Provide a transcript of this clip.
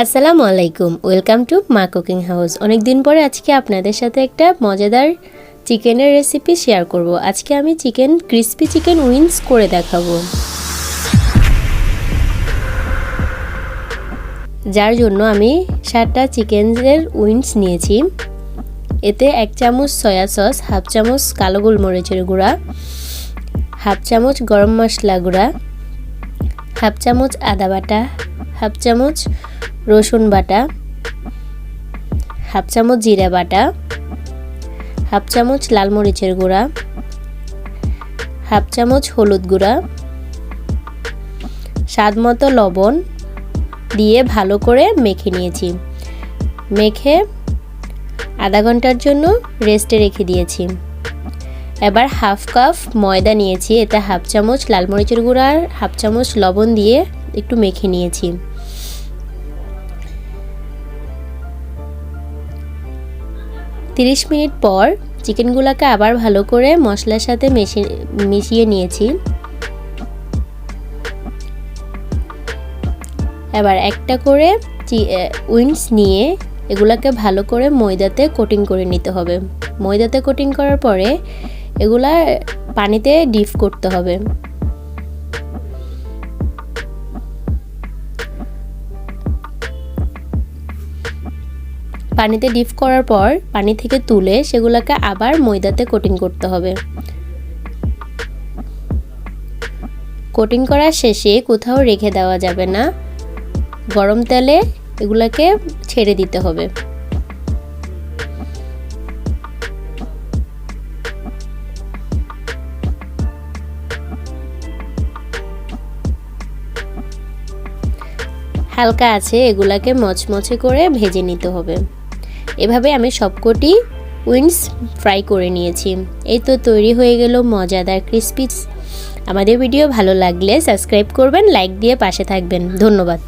আসসালামু আলাইকুম, welcome to মা কুকিং হাউস। অনেক দিন পরে আজকে আপনাদের সাথে একটা মজাদার চিকেনের রেসিপি শেয়ার করব। আজকে আমি ক্রিসপি চিকেন উইংস করে দেখাবো, যার জন্য আমি 7টা চিকেনের উইংস নিয়েছি। এতে 1 চামচ সয়া সস, হাফ চামচ কালো গোলমরিচের গুঁড়া, হাফ চামচ গরম মশলা গুঁড়া, হাফ চামচ আদা বাটা, হাফ চামচ রসুন বাটা, হাফ চামচ জিরা বাটা, হাফ চামচ লাল মরিচের গুঁড়া, হাফ চামচ হলুদ গুঁড়া, স্বাদ মতো লবণ দিয়ে ভালো করে মেখে নিয়েছি। মেখে আধা ঘন্টার জন্য রেস্টে রেখে দিয়েছি। এবার হাফ কাপ ময়দা নিয়েছি, এতে হাফ চামচ লাল মরিচের গুঁড়া আর হাফ চামচ লবণ দিয়ে একটু মেখে নিয়েছি। তিরিশ মিনিট পর চিকেনগুলোকে আবার ভালো করে মশলার সাথে মিশিয়ে নিয়েছি। এবার একটা করে উইংস নিয়ে এগুলাকে ভালো করে ময়দাতে কোটিং করে নিতে হবে। ময়দাতে কোটিং করার পরে এগুলা পানিতে ডিপ করতে হবে। পানিতে ডিপ করার পর পানি থেকে তুলে সেগুলোকে আবার ময়দাতে কোটিং করতে হবে। কোটিং করার শেষে কোথাও রেখে দেওয়া যাবে না, গরম তেলে এগুলোকে ছেড়ে দিতে হবে। হালকা আছে এগুলাকে মচমচে করে ভেজে নিতে হবে। এভাবে আমি সবকটি উইংস ফ্রাই করে নিয়েছি। এই তো তৈরি হয়ে গেল মজাদার ক্রিসপি। আমাদের ভিডিও ভালো লাগলে সাবস্ক্রাইব করবেন, লাইক দিয়ে পাশে থাকবেন। ধন্যবাদ।